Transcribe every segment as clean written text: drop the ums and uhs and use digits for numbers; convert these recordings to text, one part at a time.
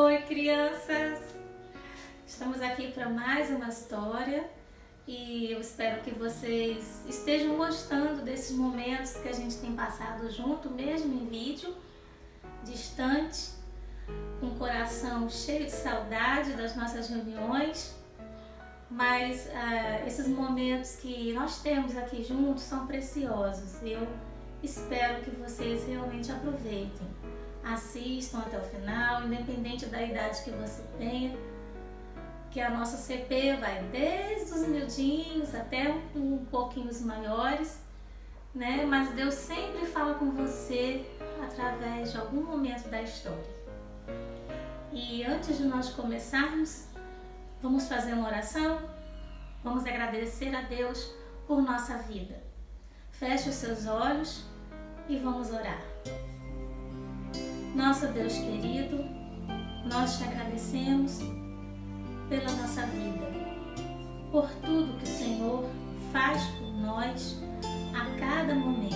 Oi, crianças! Estamos aqui para mais uma história e eu espero que vocês estejam gostando desses momentos que a gente tem passado junto, mesmo em vídeo, distante, com o coração cheio de saudade das nossas reuniões, mas esses momentos que nós temos aqui juntos são preciosos. Eu espero que vocês realmente aproveitem. Assistam até o final, independente da idade que você tenha, que a nossa CP vai desde os miudinhos até um pouquinho os maiores, né? Mas Deus sempre fala com você através de algum momento da história. E antes de nós começarmos, vamos fazer uma oração? Vamos agradecer a Deus por nossa vida. Feche os seus olhos e vamos orar. Nosso Deus querido, nós te agradecemos pela nossa vida, por tudo que o Senhor faz por nós a cada momento.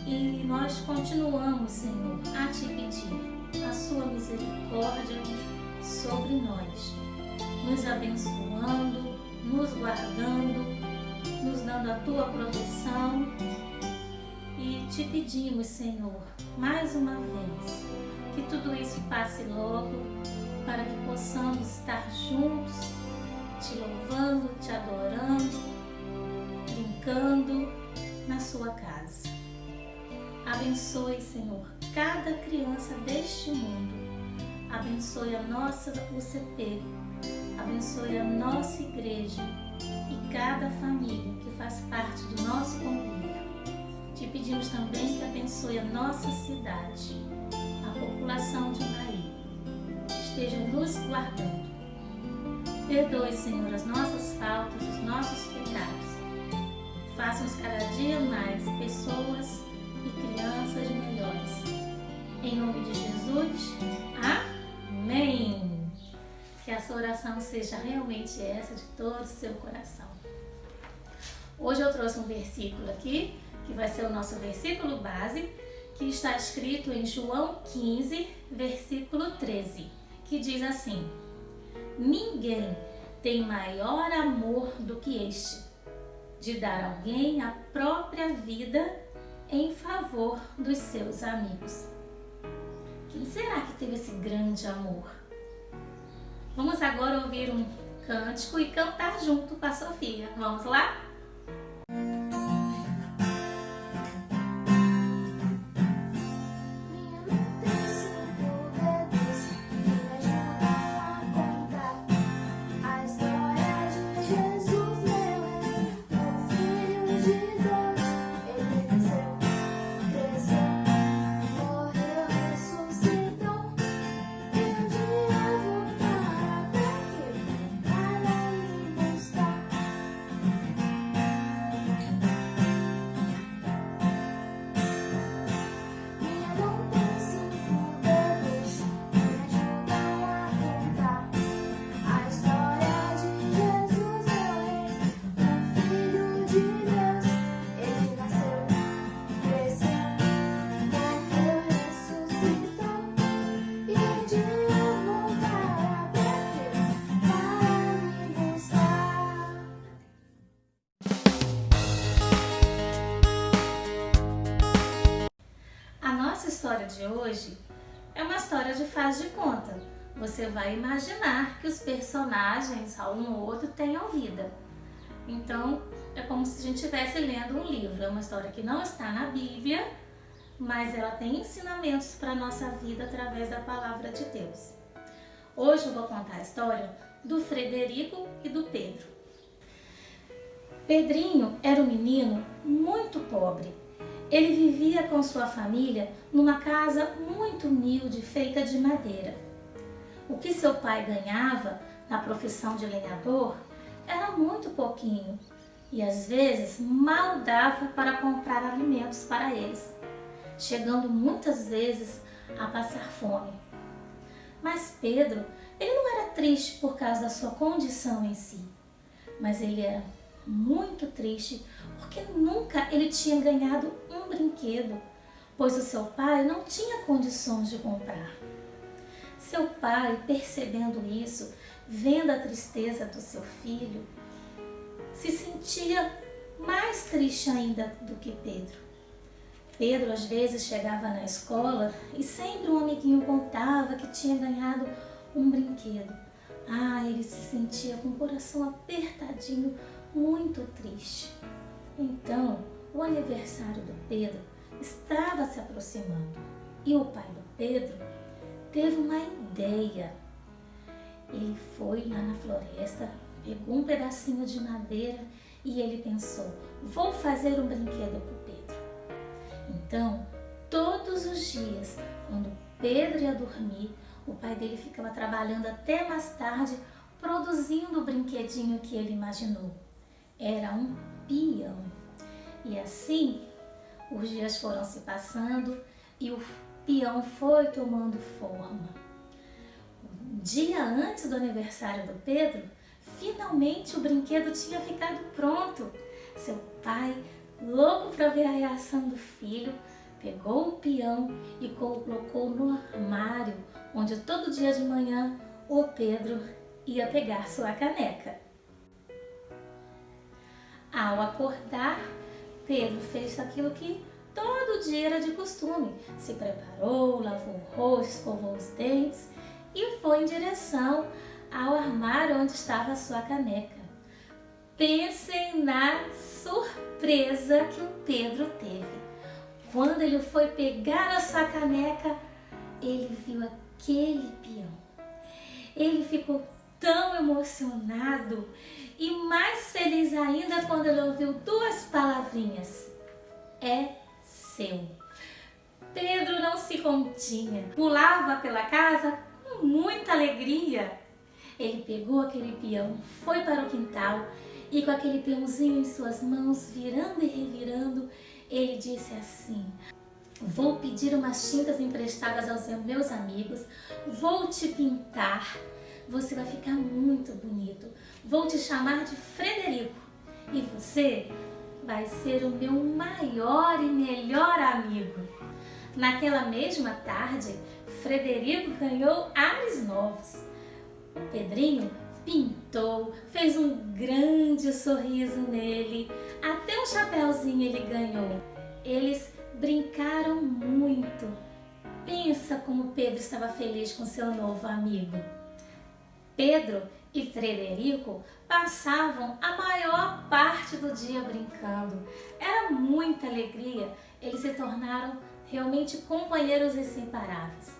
E nós continuamos, Senhor, a te pedir a sua misericórdia sobre nós, nos abençoando, nos guardando, nos dando a tua proteção. E te pedimos, Senhor, mais uma vez, que tudo isso passe logo, para que possamos estar juntos, te louvando, te adorando, brincando na sua casa. Abençoe, Senhor, cada criança deste mundo. Abençoe a nossa UCP, abençoe a nossa igreja e cada família que faz parte do nosso convívio. Te pedimos também que abençoe a nossa cidade, a população de Bahia. Esteja nos guardando. Perdoe, Senhor, as nossas faltas, os nossos pecados. Faça-nos cada dia mais pessoas e crianças melhores. Em nome de Jesus, amém! Que essa oração seja realmente essa de todo o seu coração. Hoje eu trouxe um versículo aqui, que vai ser o nosso versículo base, que está escrito em João 15, versículo 13, que diz assim: ninguém tem maior amor do que este, de dar a alguém a própria vida em favor dos seus amigos. Quem será que teve esse grande amor? Vamos agora ouvir um cântico e cantar junto com a Sofia. Vamos lá? A história de hoje é uma história de faz de conta. Você vai imaginar que os personagens, um ou outro, tenham vida. Então, é como se a gente estivesse lendo um livro. É uma história que não está na Bíblia, mas ela tem ensinamentos para a nossa vida através da palavra de Deus. Hoje eu vou contar a história do Frederico e do Pedro. Pedrinho era um menino muito pobre. Ele vivia com sua família numa casa muito humilde, feita de madeira. O que seu pai ganhava na profissão de lenhador era muito pouquinho e às vezes mal dava para comprar alimentos para eles, chegando muitas vezes a passar fome. Mas Pedro, ele não era triste por causa da sua condição em si, mas ele era muito triste porque nunca ele tinha ganhado um brinquedo, pois o seu pai não tinha condições de comprar. Seu pai, percebendo isso, vendo a tristeza do seu filho, se sentia mais triste ainda do que Pedro. Pedro às vezes chegava na escola e sempre um amiguinho contava que tinha ganhado um brinquedo. Ele se sentia com o coração apertadinho, muito triste. Então, o aniversário do Pedro estava se aproximando e o pai do Pedro teve uma ideia. Ele foi lá na floresta, pegou um pedacinho de madeira e ele pensou: vou fazer um brinquedo para o Pedro. Então, todos os dias, quando Pedro ia dormir, o pai dele ficava trabalhando até mais tarde, produzindo o brinquedinho que ele imaginou. Era um peão. E assim, os dias foram se passando e o peão foi tomando forma. Um dia antes do aniversário do Pedro, finalmente o brinquedo tinha ficado pronto. Seu pai, louco para ver a reação do filho, pegou o peão e colocou no armário, onde todo dia de manhã o Pedro ia pegar sua caneca. Ao acordar, Pedro fez aquilo que todo dia era de costume. Se preparou, lavou o rosto, escovou os dentes e foi em direção ao armário onde estava a sua caneca. Pensem na surpresa que o Pedro teve. Quando ele foi pegar a sua caneca, ele viu aquele peão. Ele ficou tão emocionado e mais feliz ainda quando ele ouviu duas palavrinhas: é seu. Pedro não se continha, pulava pela casa com muita alegria. Ele pegou aquele peão, foi para o quintal e com aquele peãozinho em suas mãos, virando e revirando, ele disse assim: vou pedir umas tintas emprestadas aos meus amigos, vou te pintar, você vai ficar muito bonito, vou te chamar de Frederico e você vai ser o meu maior e melhor amigo. Naquela mesma tarde, Frederico ganhou ares novos. O Pedrinho pintou, fez um grande sorriso nele, até um chapéuzinho ele ganhou. Eles brincaram muito. Pensa como Pedro estava feliz com seu novo amigo. Pedro e Frederico passavam a maior parte do dia brincando. Era muita alegria, eles se tornaram realmente companheiros inseparáveis.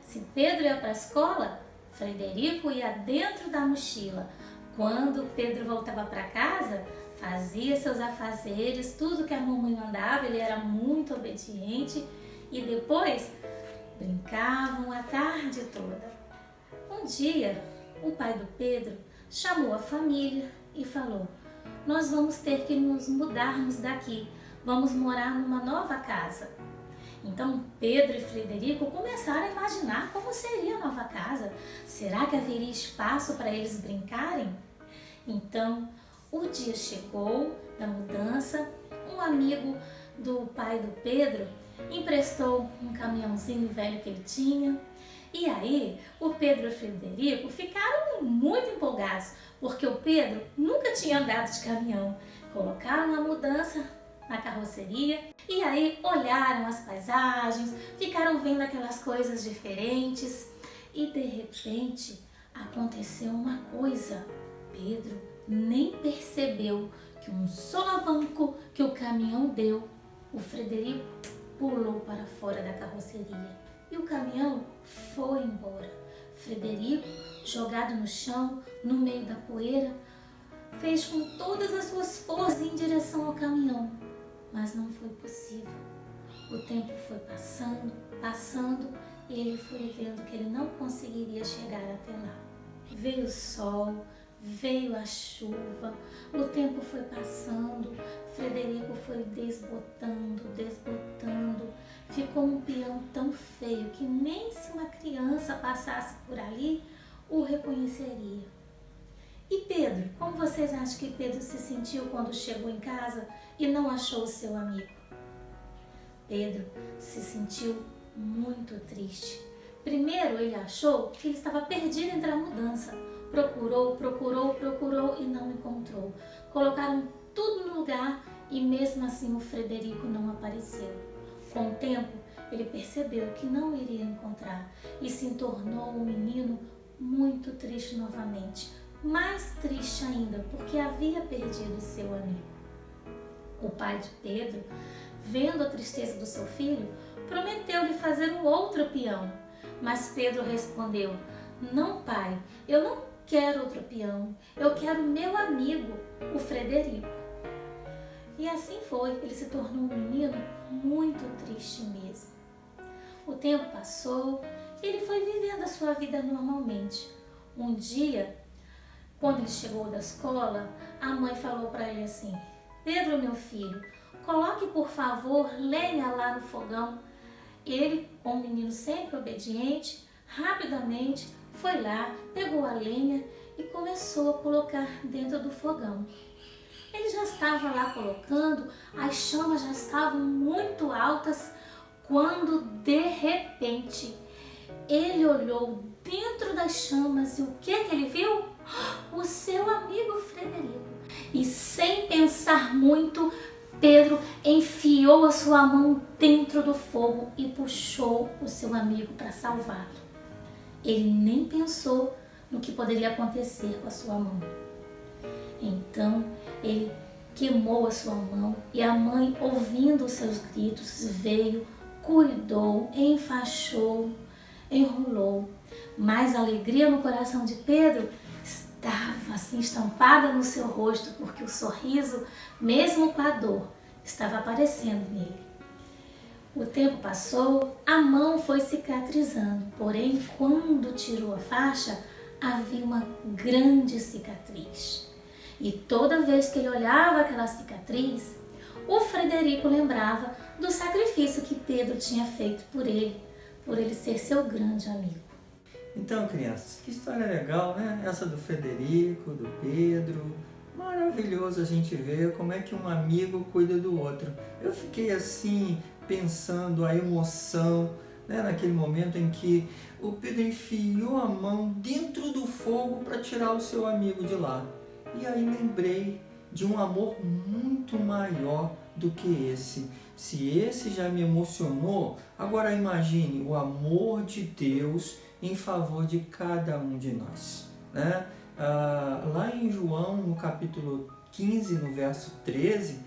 Se Pedro ia para a escola, Frederico ia dentro da mochila. Quando Pedro voltava para casa, fazia seus afazeres, tudo que a mamãe mandava, ele era muito obediente e depois brincavam a tarde toda. Um dia, o pai do Pedro chamou a família e falou: nós vamos ter que nos mudarmos daqui, vamos morar numa nova casa. Então Pedro e Frederico começaram a imaginar como seria a nova casa. Será que haveria espaço para eles brincarem? Então o dia chegou da mudança. Um amigo do pai do Pedro emprestou um caminhãozinho velho que ele tinha. E aí o Pedro e o Frederico ficaram muito empolgados, porque o Pedro nunca tinha andado de caminhão. Colocaram a mudança na carroceria e aí olharam as paisagens, ficaram vendo aquelas coisas diferentes e de repente aconteceu uma coisa. Pedro nem percebeu que um solavanco que o caminhão deu, o Frederico pulou para fora da carroceria e o caminhão foi embora. Frederico, jogado no chão, no meio da poeira, fez com todas as suas forças em direção ao caminhão, mas não foi possível. O tempo foi passando e ele foi vendo que ele não conseguiria chegar até lá. Veio o sol, veio a chuva, o tempo foi passando, Frederico foi desbotando, ficou um peão tão feio que nem se uma criança passasse por ali o reconheceria. E Pedro, como vocês acham que Pedro se sentiu quando chegou em casa e não achou o seu amigo? Pedro se sentiu muito triste. Primeiro ele achou que ele estava perdido entre a mudança. Procurou e não encontrou. Colocaram tudo no lugar e mesmo assim o Frederico não apareceu. Com o tempo, ele percebeu que não iria encontrar e se tornou um menino muito triste novamente. Mais triste ainda, porque havia perdido seu amigo. O pai de Pedro, vendo a tristeza do seu filho, prometeu-lhe fazer um outro peão. Mas Pedro respondeu: não, pai, eu não quero outro peão, eu quero meu amigo, o Frederico. E assim foi, ele se tornou um menino muito triste mesmo. O tempo passou e ele foi vivendo a sua vida normalmente. Um dia, quando ele chegou da escola, a mãe falou para ele assim: Pedro, meu filho, coloque por favor lenha lá no fogão. Ele, como menino sempre obediente, rapidamente foi lá, pegou a lenha e começou a colocar dentro do fogão. Ele já estava lá colocando, as chamas já estavam muito altas, quando de repente ele olhou dentro das chamas e o que ele viu? O seu amigo Frederico. E sem pensar muito, Pedro enfiou a sua mão dentro do fogo e puxou o seu amigo para salvá-lo. Ele nem pensou no que poderia acontecer com a sua mão. Então ele queimou a sua mão e a mãe, ouvindo os seus gritos, veio, cuidou, enfaixou, enrolou. Mas a alegria no coração de Pedro estava assim estampada no seu rosto, porque o sorriso, mesmo com a dor, estava aparecendo nele. O tempo passou, a mão foi cicatrizando, porém, quando tirou a faixa, havia uma grande cicatriz. E toda vez que ele olhava aquela cicatriz, o Frederico lembrava do sacrifício que Pedro tinha feito por ele ser seu grande amigo. Então, crianças, que história legal, né? Essa do Frederico, do Pedro. Maravilhoso a gente ver como é que um amigo cuida do outro. Eu fiquei assim, pensando a emoção, né? Naquele momento em que o Pedro enfiou a mão dentro do fogo para tirar o seu amigo de lá. E aí lembrei de um amor muito maior do que esse. Se esse já me emocionou, agora imagine o amor de Deus em favor de cada um de nós, né? Lá em João, no capítulo 15, no verso 13,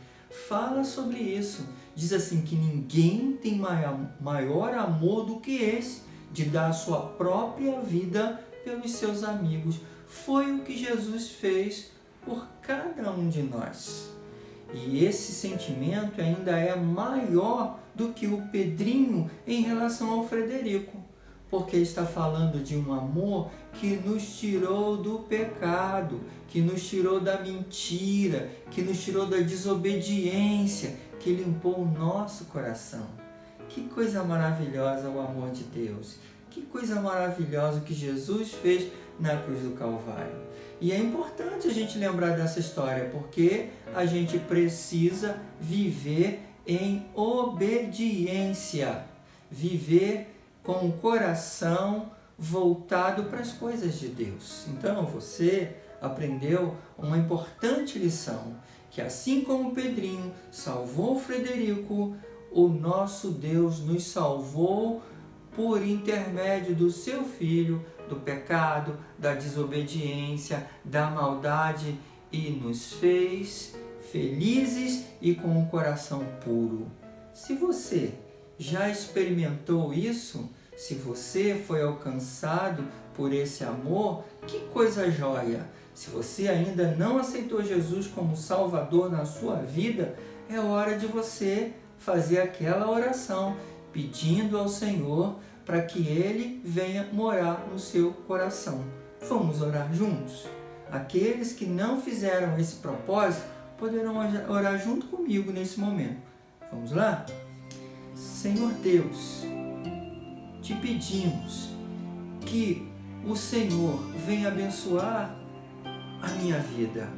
fala sobre isso. Diz assim que ninguém tem maior amor do que esse, de dar a sua própria vida pelos seus amigos. Foi o que Jesus fez por cada um de nós. E esse sentimento ainda é maior do que o Pedrinho em relação ao Frederico, porque está falando de um amor que nos tirou do pecado, que nos tirou da mentira, que nos tirou da desobediência, que limpou o nosso coração. Que coisa maravilhosa o amor de Deus! Que coisa maravilhosa que Jesus fez na cruz do Calvário. E é importante a gente lembrar dessa história, porque a gente precisa viver em obediência, viver com o coração voltado para as coisas de Deus. Então você aprendeu uma importante lição, que assim como Pedrinho salvou o Frederico, o nosso Deus nos salvou por intermédio do seu Filho, do pecado, da desobediência, da maldade, e nos fez felizes e com o coração puro. Se você já experimentou isso, se você foi alcançado por esse amor, que coisa joia! Se você ainda não aceitou Jesus como Salvador na sua vida, é hora de você fazer aquela oração, pedindo ao Senhor para que Ele venha morar no seu coração. Vamos orar juntos? Aqueles que não fizeram esse propósito poderão orar junto comigo nesse momento. Vamos lá? Senhor Deus, te pedimos que o Senhor venha abençoar a minha vida,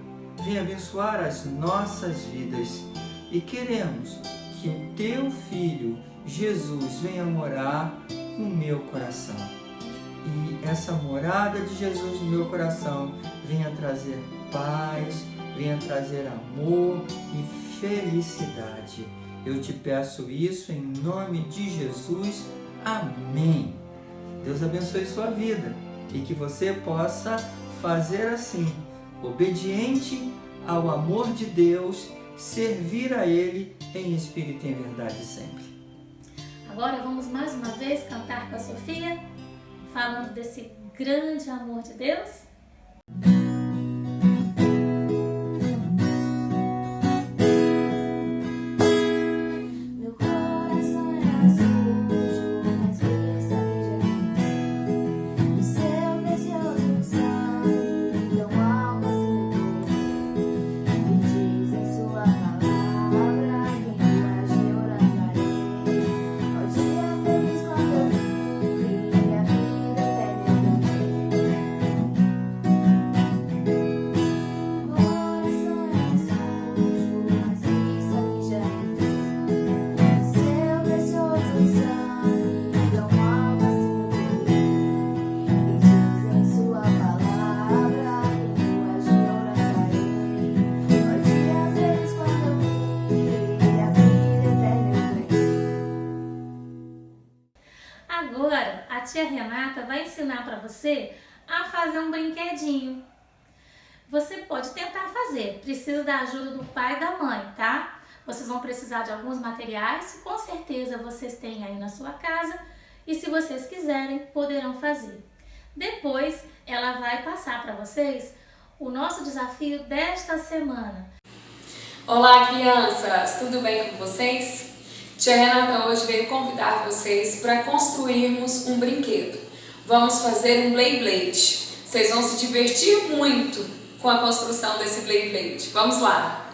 venha abençoar as nossas vidas, e queremos que o Teu Filho Jesus venha morar no meu coração. E essa morada de Jesus no meu coração venha trazer paz, venha trazer amor e felicidade. Eu te peço isso em nome de Jesus. Amém. Deus abençoe sua vida e que você possa fazer assim, obediente ao amor de Deus, servir a Ele em espírito e em verdade sempre. Agora vamos mais uma vez cantar com a Sofia, falando desse grande amor de Deus. Agora, a tia Renata vai ensinar para você a fazer um brinquedinho. Você pode tentar fazer, precisa da ajuda do pai e da mãe, tá? Vocês vão precisar de alguns materiais, com certeza vocês têm aí na sua casa e se vocês quiserem, poderão fazer. Depois, ela vai passar para vocês o nosso desafio desta semana. Olá, crianças! Tudo bem com vocês? Tia Renata hoje veio convidar vocês para construirmos um brinquedo. Vamos fazer um Beyblade. Vocês vão se divertir muito com a construção desse Beyblade. Vamos lá!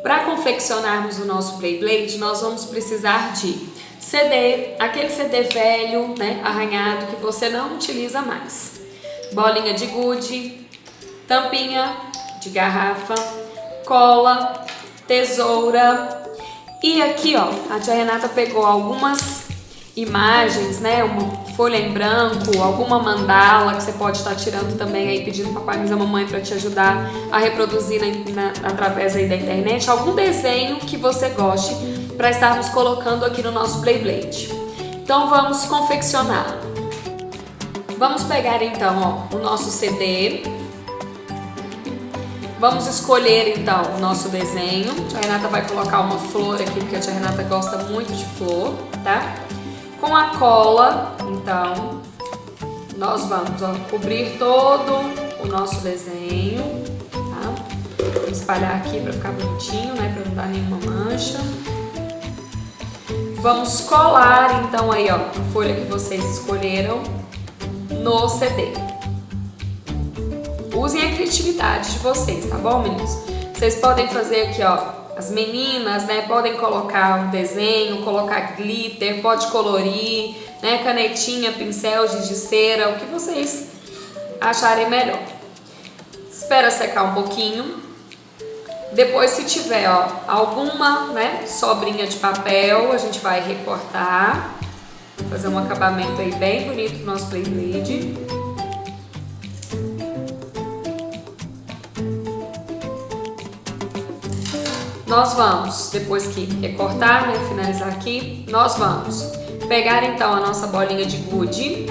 Para confeccionarmos o nosso Beyblade, nós vamos precisar de CD, aquele CD velho, né, arranhado, que você não utiliza mais. Bolinha de gude, tampinha de garrafa, cola, tesoura. E aqui, ó, a tia Renata pegou algumas imagens, né, uma folha em branco, alguma mandala que você pode estar tirando também aí, pedindo papai e mamãe para te ajudar a reproduzir através aí da internet, algum desenho que você goste para estarmos colocando aqui no nosso Beyblade. Então vamos confeccionar. Vamos pegar então, ó, o nosso CD. Vamos escolher então o nosso desenho. A tia Renata vai colocar uma flor aqui, porque a tia Renata gosta muito de flor, tá? Com a cola, então, nós vamos, ó, cobrir todo o nosso desenho, tá? Vou espalhar aqui para ficar bonitinho, né? Para não dar nenhuma mancha. Vamos colar então aí, ó, a folha que vocês escolheram no CD. Usem a criatividade de vocês, tá bom, meninos? Vocês podem fazer aqui, ó, as meninas, né, podem colocar um desenho, colocar glitter, pode colorir, né, canetinha, pincel, giz de cera, o que vocês acharem melhor. Espera secar um pouquinho. Depois, se tiver, ó, alguma, né, sobrinha de papel, a gente vai recortar, fazer um acabamento aí bem bonito no nosso Beyblade. Nós vamos, depois que recortar, né, finalizar aqui, nós vamos pegar então a nossa bolinha de gude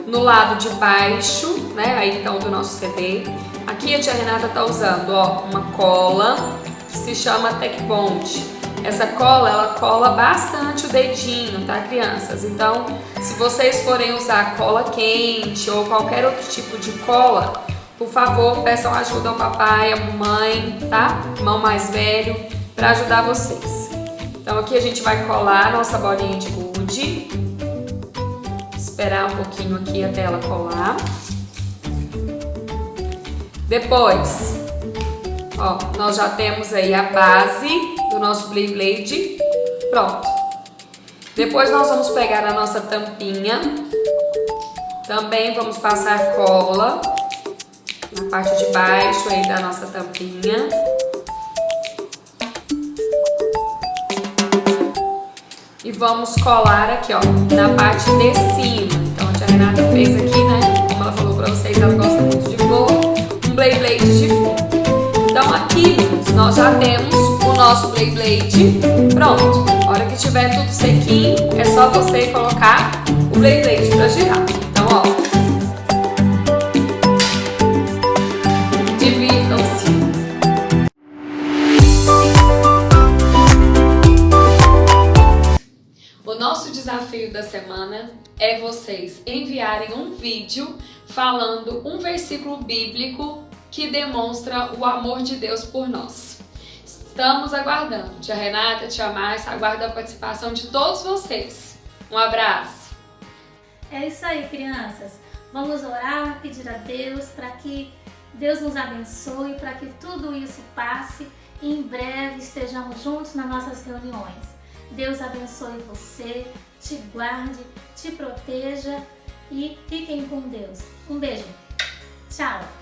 no lado de baixo, né, aí então do nosso CD. Aqui a tia Renata tá usando, ó, uma cola que se chama Tec Bond. Essa cola, ela cola bastante o dedinho, tá, crianças? Então, se vocês forem usar cola quente ou qualquer outro tipo de cola, por favor, peçam ajuda ao papai, à mamãe, tá? Irmão mais velho, para ajudar vocês. Então aqui a gente vai colar a nossa bolinha de gude. Esperar um pouquinho aqui até ela colar. Depois, ó, nós já temos aí a base do nosso Beyblade pronto. Depois nós vamos pegar a nossa tampinha. Também vamos passar cola na parte de baixo aí da nossa tampinha. e vamos colar aqui, ó, na parte de cima. Então a tia Renata fez aqui, né, como ela falou pra vocês, ela gosta muito de flor, um Blade Blade de flor. Então aqui, nós já temos o nosso Blade Blade pronto. A hora que tiver tudo sequinho, é só você colocar o Blade Blade pra girar. Então, ó, divirtam-se. O nosso desafio da semana é vocês enviarem um vídeo falando um versículo bíblico que demonstra o amor de Deus por nós. Estamos aguardando. Tia Renata, tia Márcia, aguardo a participação de todos vocês. Um abraço! É isso aí, crianças. Vamos orar, pedir a Deus para que Deus nos abençoe, para que tudo isso passe e em breve estejamos juntos nas nossas reuniões. Deus abençoe você, te guarde, te proteja e fiquem com Deus. Um beijo. Tchau!